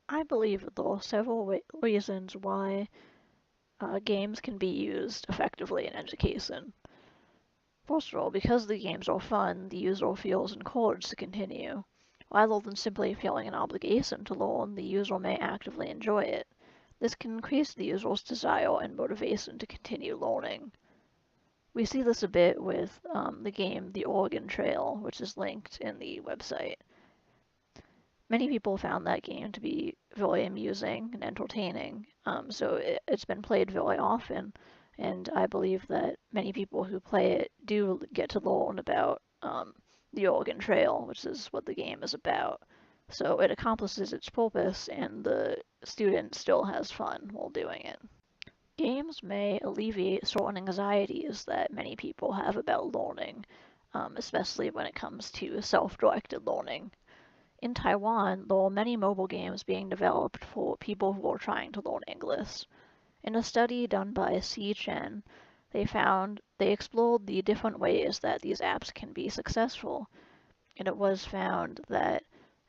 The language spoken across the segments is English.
I believe that there are several reasons why games can be used effectively in education. First of all, because the games are fun, the user feels encouraged to continue. Rather than simply feeling an obligation to learn, the user may actively enjoy it. This can increase the user's desire and motivation to continue learning. We see this a bit with the game The Oregon Trail, which is linked in the website. Many people found that game to be very amusing and entertaining, so it's been played very often, and I believe that many people who play it do get to learn about the Oregon Trail, which is what the game is about. So it accomplishes its purpose, and the student still has fun while doing it. Games may alleviate certain anxieties that many people have about learning, especially when it comes to self-directed learning. In Taiwan, there are many mobile games being developed for people who are trying to learn English. In a study done by C. Chen, they explored the different ways that these apps can be successful, and it was found that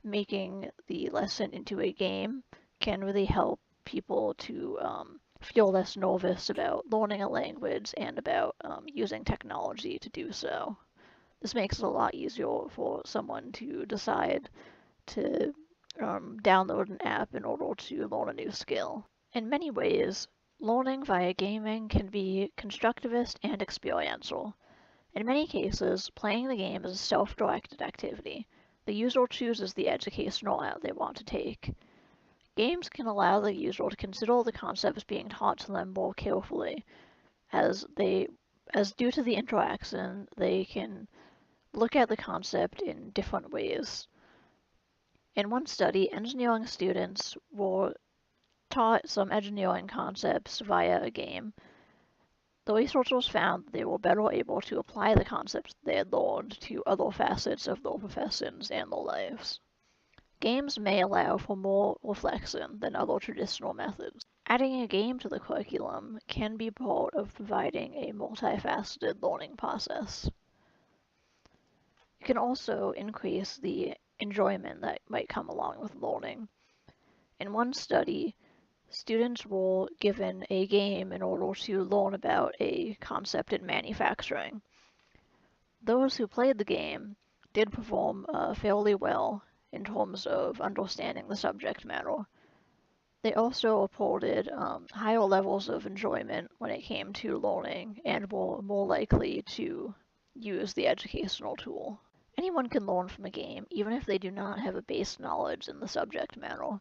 making the lesson into a game can really help people to feel less nervous about learning a language and about using technology to do so. This makes it a lot easier for someone to decide to download an app in order to learn a new skill. In many ways, learning via gaming can be constructivist and experiential. In many cases, playing the game is a self-directed activity. The user chooses the educational route they want to take. Games can allow the user to consider the concepts being taught to them more carefully, as due to the interaction, they can look at the concept in different ways. In one study, engineering students were taught some engineering concepts via a game. The researchers found that they were better able to apply the concepts they had learned to other facets of their professions and their lives. Games may allow for more reflection than other traditional methods. Adding a game to the curriculum can be part of providing a multifaceted learning process. It can also increase the enjoyment that might come along with learning. In one study, students were given a game in order to learn about a concept in manufacturing. Those who played the game did perform fairly well in terms of understanding the subject matter. They also reported higher levels of enjoyment when it came to learning and were more likely to use the educational tool. Anyone can learn from a game, even if they do not have a base knowledge in the subject matter.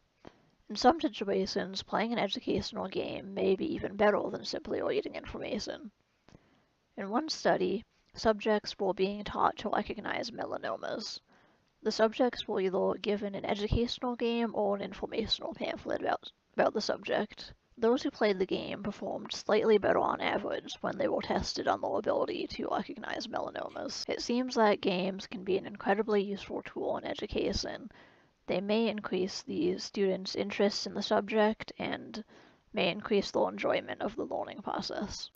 In some situations, playing an educational game may be even better than simply reading information. In one study, subjects were being taught to recognize melanomas. The subjects were either given an educational game or an informational pamphlet about the subject. Those who played the game performed slightly better on average when they were tested on their ability to recognize melanomas. It seems that games can be an incredibly useful tool in education. They may increase the students' interest in the subject and may increase their enjoyment of the learning process.